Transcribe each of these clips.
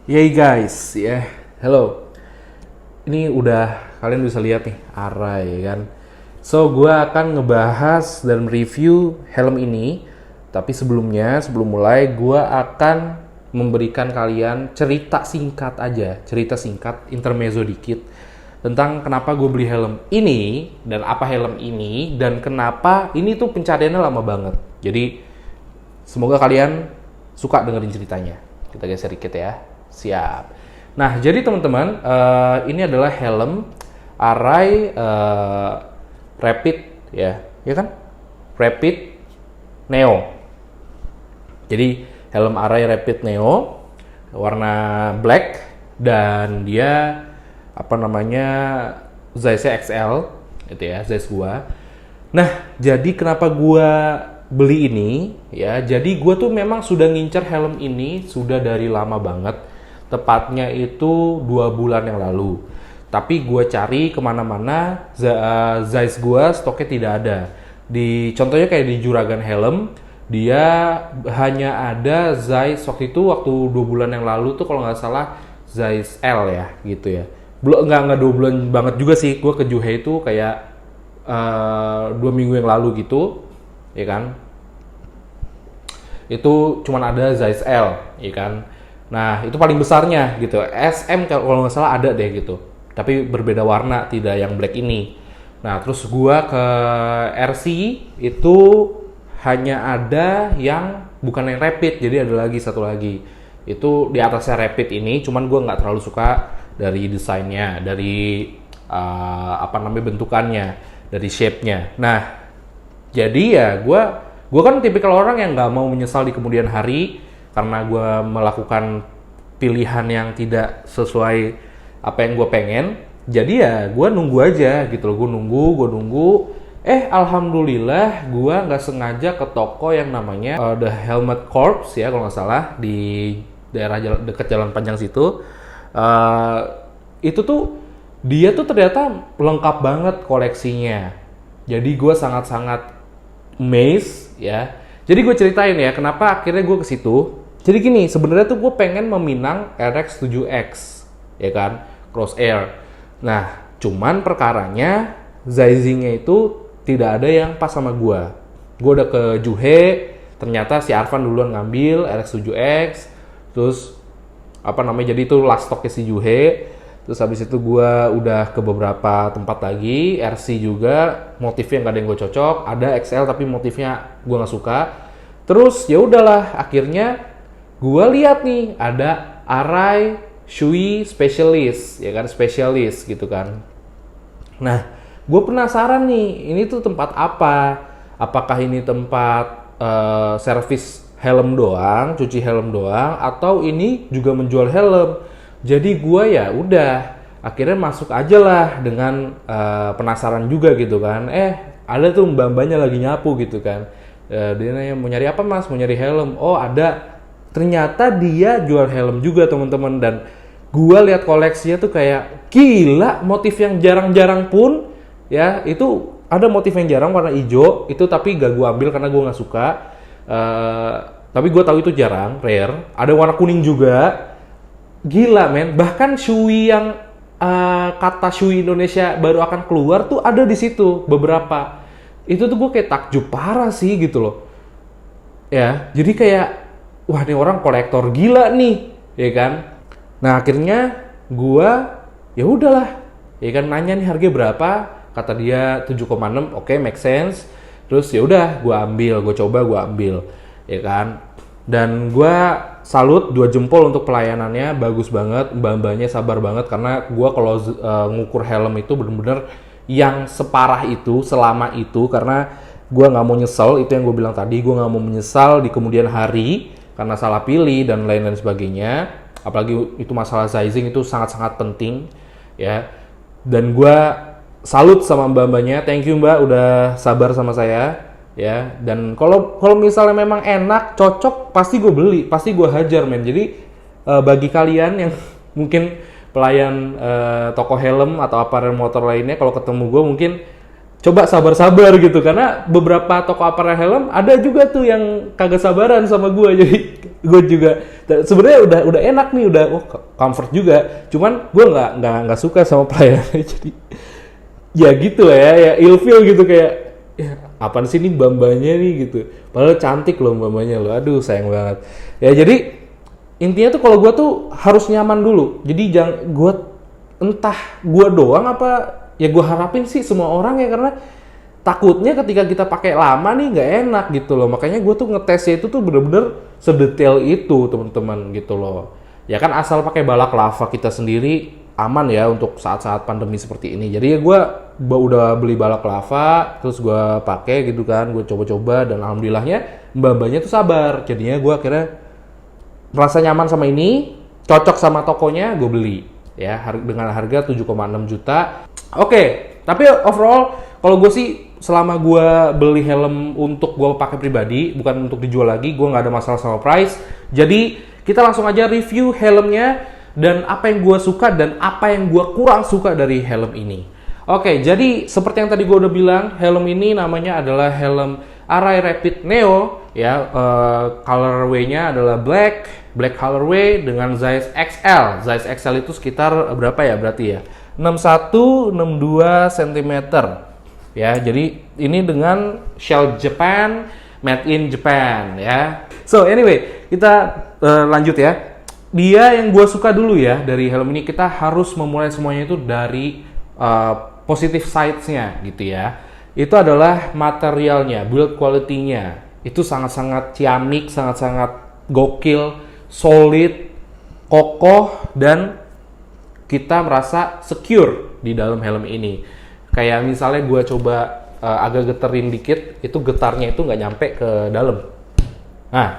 Yay guys, ya, hello. Ini udah kalian bisa lihat nih array kan. So gue akan ngebahas dan review helm ini. Tapi sebelum mulai gue akan memberikan kalian cerita singkat aja, cerita singkat, intermezzo dikit tentang kenapa gue beli helm ini dan apa helm ini dan kenapa ini tuh pencariannya lama banget. Jadi semoga kalian suka dengerin ceritanya. Kita geser dikit ya. Siap. Nah, jadi teman-teman, ini adalah helm Arai Rapid ya kan? Rapid Neo. Jadi helm Arai Rapid Neo warna black dan dia Zeiss XL itu ya, Zeiss gua. Nah, jadi kenapa gua beli ini ya? Jadi gua tuh memang sudah ngincer helm ini sudah dari lama banget. Tepatnya itu 2 bulan yang lalu. Tapi gue cari kemana-mana, Zeiss gue stoknya tidak ada. Contohnya kayak di Juragan Helm, dia hanya ada Zeiss waktu 2 bulan yang lalu tuh kalau nggak salah Zeiss L ya gitu ya. Belum nggak 2 bulan banget juga sih. Gue ke Juhe itu kayak 2 minggu yang lalu gitu, ya kan? Itu cuman ada Zeiss L, ya kan? Nah, itu paling besarnya gitu. SM kalau nggak salah ada deh gitu. Tapi berbeda warna, tidak yang black ini. Nah, terus gua ke RC itu hanya ada yang bukan yang rapid, jadi ada lagi satu lagi. Itu di atasnya rapid ini, cuman gua nggak terlalu suka dari desainnya, dari bentukannya, dari shape-nya. Nah, jadi ya gua kan tipikal orang yang nggak mau menyesal di kemudian hari karena gue melakukan pilihan yang tidak sesuai apa yang gue pengen. Jadi ya gue nunggu aja gitu loh. Gue nunggu. Alhamdulillah gue nggak sengaja ke toko yang namanya The Helmet Corps ya kalau nggak salah, di daerah dekat Jalan Panjang situ. Itu tuh dia tuh ternyata lengkap banget koleksinya. Jadi gue sangat-sangat amazed ya. Jadi gue ceritain ya kenapa akhirnya gue ke situ. Jadi gini, sebenarnya tuh gue pengen meminang RX7X, ya kan, Crosshair. Nah, cuman perkaranya Zeissing-nya itu tidak ada yang pas sama gue. Gue udah ke Juhe, ternyata si Arfan duluan ngambil RX7X, terus jadi itu last stocknya si Juhe. Terus habis itu gue udah ke beberapa tempat lagi, RC juga, motifnya nggak ada yang gue cocok, ada XL tapi motifnya gue nggak suka. Terus ya udahlah, akhirnya gue lihat nih ada Arai Shui Specialist, ya kan, Specialist gitu kan. Nah, gue penasaran nih, ini tuh tempat apa? Apakah ini tempat servis helm doang, cuci helm doang, atau ini juga menjual helm? Jadi gue ya udah akhirnya masuk aja lah dengan penasaran juga gitu kan. Ada tuh mbak-mbaknya lagi nyapu gitu kan. Dia nanya, mau nyari apa mas? Mau nyari helm? Oh ada. Ternyata dia jual helm juga teman-teman, dan gue lihat koleksinya tuh kayak gila, motif yang jarang-jarang pun ya, itu ada motif yang jarang warna hijau itu, tapi gak gue ambil karena gue nggak suka. Tapi gue tahu itu jarang, rare. Ada warna kuning juga. Gila men, bahkan Shui yang kata Shui Indonesia baru akan keluar tuh ada di situ beberapa. Itu tuh gue kayak takjub parah sih gitu loh. Ya, jadi kayak wah ini orang kolektor gila nih, ya kan? Nah, akhirnya gue ya udahlah, ya kan, nanya nih harga berapa? Kata dia 7,6, oke, make sense. Terus ya udah gue ambil, gue coba gue ambil, ya kan? Dan gue salut 2 jempol untuk pelayanannya, bagus banget, mbak-mbaknya sabar banget, karena gue kalau ngukur helm itu bener-bener yang separah itu, selama itu, karena gue nggak mau nyesel, itu yang gue bilang tadi, gue nggak mau menyesal di kemudian hari karena salah pilih dan lain-lain sebagainya. Apalagi itu masalah sizing itu sangat-sangat penting ya. Dan gue salut sama mbak-mbaknya, thank you mbak udah sabar sama saya. Ya, dan kalau misalnya memang enak, cocok, pasti gue beli, pasti gue hajar men. Jadi bagi kalian yang mungkin pelayan toko helm atau aparel motor lainnya, kalau ketemu gue mungkin coba sabar-sabar gitu, karena beberapa toko apparel helm ada juga tuh yang kagak sabaran sama gue. Jadi gue juga sebenarnya udah enak nih, udah comfort juga, cuman gue nggak suka sama pelayanannya. Jadi ya gitu lah ya ilfeel gitu, kayak ya apaan sih ini bambanya nih gitu, padahal cantik loh bambanya loh, aduh sayang banget ya. Jadi intinya tuh kalau gue tuh harus nyaman dulu. Jadi jangan gue, entah gue doang apa ya, gue harapin sih semua orang ya, karena takutnya ketika kita pakai lama nih nggak enak gitu loh. Makanya gue tuh ngetesnya itu tuh bener-bener sedetail itu teman-teman gitu loh. Ya kan asal pakai balaclava kita sendiri aman ya untuk saat-saat pandemi seperti ini. Jadi ya gue udah beli balaclava, terus gue pakai gitu kan, gue coba-coba dan alhamdulillahnya mbak-mbaknya tuh sabar. Jadinya gue akhirnya merasa nyaman sama ini, cocok sama tokonya, gue beli ya dengan harga 7,6 juta. Oke, tapi overall kalau gue sih selama gue beli helm untuk gue pakai pribadi, bukan untuk dijual lagi, gue nggak ada masalah sama price. Jadi kita langsung aja review helmnya dan apa yang gue suka dan apa yang gue kurang suka dari helm ini. Oke, jadi seperti yang tadi gue udah bilang, helm ini namanya adalah helm Arai Rapid Neo ya. Colorway-nya adalah black colorway dengan size XL. Size XL itu sekitar berapa ya berarti ya? 61 62 cm ya. Jadi ini dengan shell Japan, made in Japan ya. So anyway, kita lanjut ya. Dia yang gue suka dulu ya dari helm ini, kita harus memulai semuanya itu dari positive sides-nya gitu ya. Itu adalah materialnya, build quality-nya. Itu sangat-sangat ciamik, sangat-sangat gokil, solid, kokoh, dan kita merasa secure di dalam helm ini. Kayak misalnya gue coba agak geterin dikit, itu getarnya itu nggak nyampe ke dalam. Nah,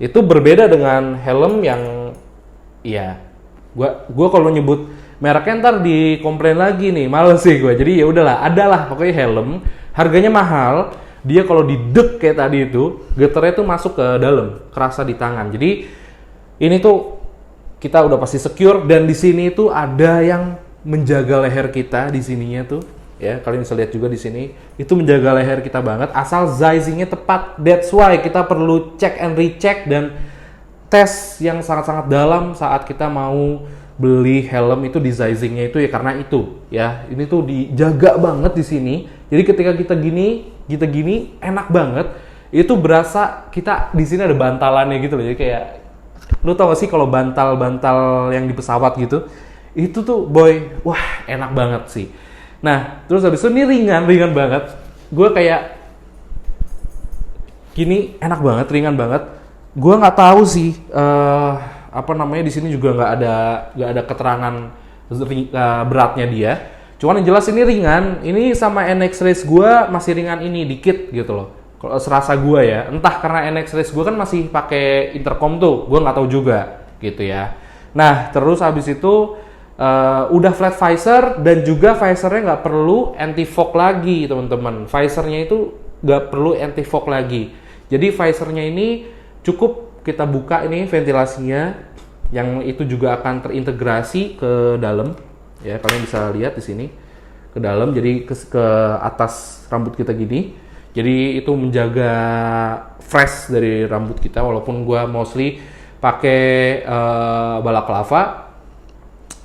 itu berbeda dengan helm yang, ya, gue kalau nyebut mereknya ntar dikomplain lagi nih, males sih gue. Jadi ya udahlah, adalah pokoknya helm, harganya mahal. Dia kalau didek kayak tadi itu, getarnya tuh masuk ke dalam, kerasa di tangan. Jadi ini tuh kita udah pasti secure, dan di sini tuh ada yang menjaga leher kita di sininya tuh. Ya, kalian bisa lihat juga di sini. Itu menjaga leher kita banget asal sizingnya tepat. That's why kita perlu check and recheck dan tes yang sangat-sangat dalam saat kita mau beli helm itu di sizingnya itu ya, karena itu ya. Ini tuh dijaga banget di sini. Jadi ketika kita gini enak banget. Itu berasa kita di sini ada bantalannya gitu loh. Jadi kayak, lu tau gak sih kalau bantal-bantal yang di pesawat gitu, itu tuh boy, wah enak banget sih. Nah, terus habis itu ini ringan banget. Gue kayak gini enak banget, ringan banget. Gue nggak tahu sih apa namanya, di sini juga nggak ada keterangan beratnya dia. Cuman yang jelas ini ringan. Ini sama NX Race gue masih ringan ini dikit gitu loh. Kalau serasa gue ya, entah karena NX Race gue kan masih pakai intercom tuh, gue nggak tahu juga gitu ya. Nah, terus habis itu udah flat visor, dan juga visornya nggak perlu anti fog lagi teman-teman. Visornya itu nggak perlu anti fog lagi. Jadi visornya ini cukup kita buka ini ventilasinya, yang itu juga akan terintegrasi ke dalam. Ya, kalian bisa lihat di sini ke dalam, jadi ke atas rambut kita gini. Jadi itu menjaga fresh dari rambut kita, walaupun gua mostly pakai balaclava.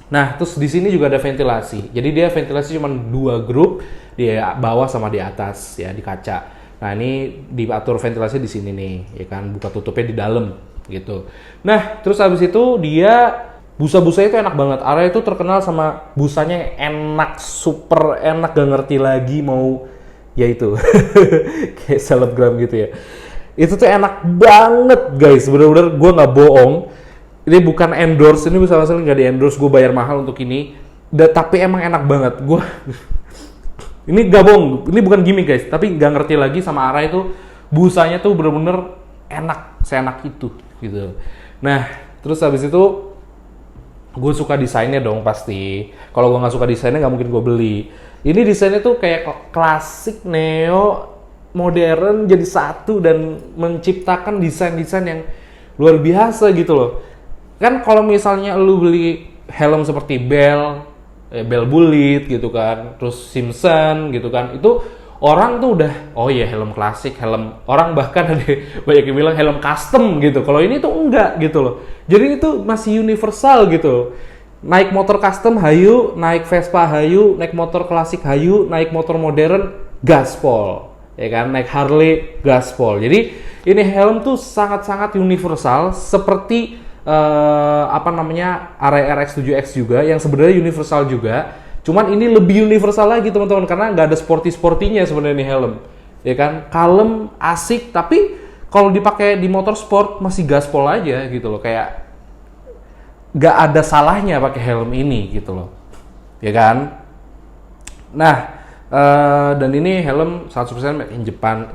Nah, terus di sini juga ada ventilasi. Jadi dia ventilasi cuma 2 grup, di bawah sama di atas ya, di kaca. Nah, ini diatur ventilasi di sini nih, ya kan, buka tutupnya di dalam gitu. Nah, terus habis itu dia busa-busa itu enak banget. Arai itu terkenal sama busanya enak, super enak, gak ngerti lagi mau ya itu kayak selebgram gitu ya. Itu tuh enak banget guys, bener-bener gue nggak bohong. Ini bukan endorse, ini sama sekali nggak di endorse, gue bayar mahal untuk ini. Tapi emang enak banget. Gue ini gak bohong, ini bukan gimmick guys, tapi nggak ngerti lagi sama Arai itu busanya tuh bener-bener enak, seenak itu gitu. Nah, terus habis itu gue suka desainnya dong pasti. Kalau gue nggak suka desainnya nggak mungkin gue beli. Ini desainnya tuh kayak klasik, neo, modern jadi satu, dan menciptakan desain-desain yang luar biasa gitu loh. Kan kalau misalnya lu beli helm seperti Bell, Bell Bullitt gitu kan, terus Simpson gitu kan, itu orang tuh udah, oh iya helm klasik, helm orang bahkan ada banyak yang bilang helm custom gitu. Kalau ini tuh enggak gitu loh. Jadi itu masih universal gitu. Naik motor custom hayu, naik Vespa hayu, naik motor klasik hayu, naik motor modern gaspol, ya kan, naik Harley gaspol. Jadi ini helm tuh sangat-sangat universal seperti Array RX-7X juga yang sebenarnya universal juga. Cuman ini lebih universal lagi teman-teman karena nggak ada sporty-sportinya sebenarnya ini helm. Ya kan, kalem, asik, tapi kalau dipakai di motorsport masih gaspol aja gitu loh, kayak nggak ada salahnya pakai helm ini gitu loh. Ya kan? Nah, dan ini helm 100% made in Japan,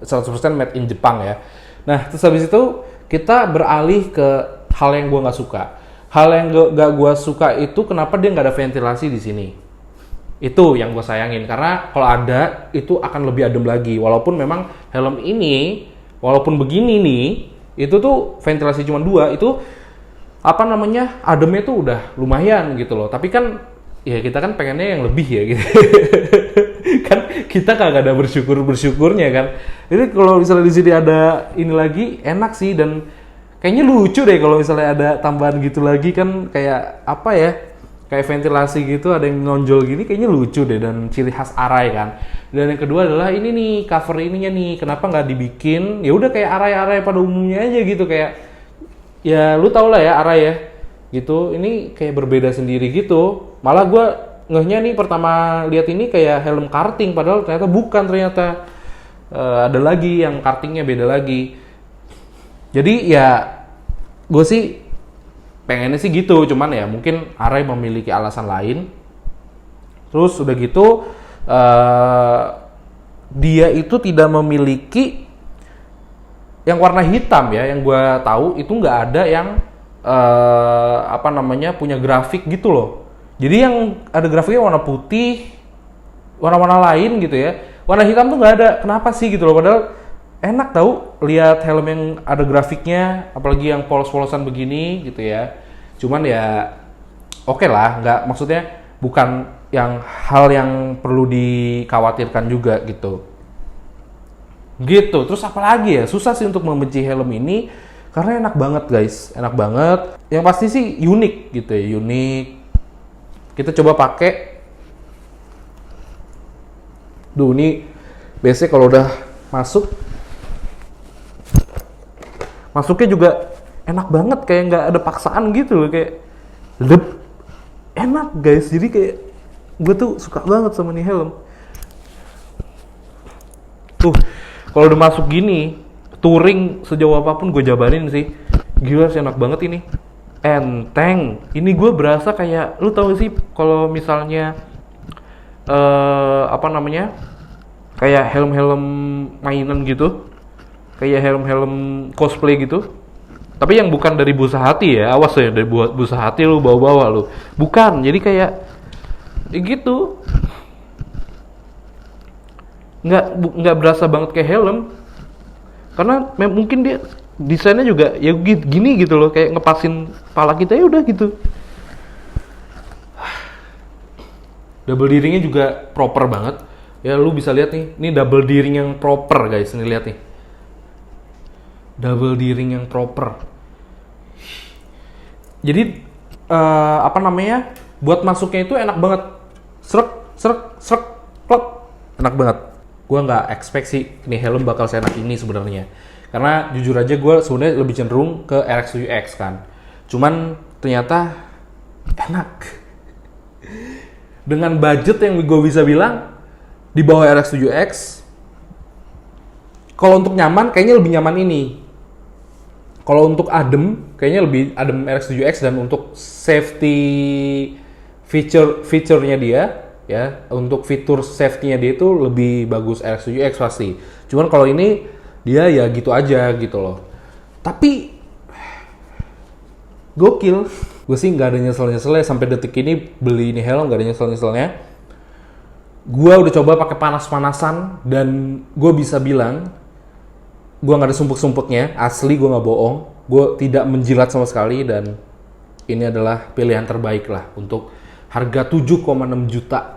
100% made in Jepang ya. Nah, terus habis itu kita beralih ke hal yang gue nggak suka. Hal yang gak gue suka itu kenapa dia nggak ada ventilasi di sini. Itu yang gue sayangin karena kalau ada itu akan lebih adem lagi. Walaupun memang helm ini walaupun begini nih, itu tuh ventilasi cuma 2, itu ademnya tuh udah lumayan gitu loh. Tapi kan ya kita kan pengennya yang lebih ya gitu. Kan kita kagak ada bersyukurnya kan. Jadi kalau misalnya di sini ada ini lagi enak sih, dan kayaknya lucu deh kalau misalnya ada tambahan gitu lagi kan, kayak apa ya, kayak ventilasi gitu ada yang nonjol gini, kayaknya lucu deh dan ciri khas Arai kan. Dan yang kedua adalah ini nih cover ininya nih, kenapa nggak dibikin ya udah kayak Arai pada umumnya aja gitu, kayak ya lu tau lah ya Arai ya gitu. Ini kayak berbeda sendiri gitu. Malah gue ngehnya nih pertama lihat ini kayak helm karting, padahal ternyata bukan, ternyata ada lagi yang kartingnya beda lagi. Jadi ya gue sih pengennya sih gitu, cuman ya mungkin Arai memiliki alasan lain. Terus udah gitu dia itu tidak memiliki yang warna hitam ya, yang gue tahu itu nggak ada yang punya grafik gitu loh. Jadi yang ada grafiknya warna putih, warna-warna lain gitu ya. Warna hitam tuh nggak ada. Kenapa sih gitu loh? Padahal enak tahu lihat helm yang ada grafiknya, apalagi yang polos-polosan begini gitu ya. Cuman ya oke lah, nggak, maksudnya bukan yang hal yang perlu dikhawatirkan juga gitu. Gitu. Terus apa lagi ya? Susah sih untuk membenci helm ini karena enak banget guys, enak banget. Yang pasti sih unik gitu ya, unik. Kita coba pakai. Duh, ini biasanya kalau udah masuknya juga enak banget, kayak nggak ada paksaan gitu loh, kayak enak guys. Jadi kayak gue tuh suka banget sama nih helm. Tuh kalau udah masuk gini, touring sejauh apapun gue jabanin sih, gila sih, enak banget ini, enteng. Ini gue berasa kayak, lu tau gak sih kalau misalnya kayak helm-helm mainan gitu, kayak helm-helm cosplay gitu, tapi yang bukan dari Busa Hati ya, awas ya, dari Busa Hati lu bawa-bawa lu, bukan. Jadi kayak gitu, nggak berasa banget kayak helm, karena mungkin dia desainnya juga ya gini gitu loh, kayak ngepasin kepala kita ya udah gitu. Double D-ringnya juga proper banget ya, lu bisa lihat nih, ini double D-ring yang proper guys, nih lihat nih, double D-ring yang proper. Jadi buat masuknya itu enak banget, srek plop, enak banget. Gue nggak expect sih ini helm bakal seenak ini sebenarnya, karena jujur aja gue sebenarnya lebih cenderung ke RX-7X kan, cuman ternyata enak. Dengan budget yang gue bisa bilang di bawah RX-7X, kalau untuk nyaman kayaknya lebih nyaman ini. Kalau untuk adem kayaknya lebih adem RX-7X, dan untuk safety feature-nya dia ya, untuk fitur safety-nya dia itu lebih bagus RX-7X pasti. Cuman kalau ini dia ya gitu aja gitu loh. Tapi gokil. Gue sih nggak ada nyesel-nyeselnya sampai detik ini beli ini helm, nggak ada nyesel-nyeselnya. Gue udah coba pakai panas-panasan dan gue bisa bilang gue nggak ada sumpuk-sumpuknya, asli gue nggak bohong. Gue tidak menjilat sama sekali, dan ini adalah pilihan terbaik lah untuk harga 7,6 juta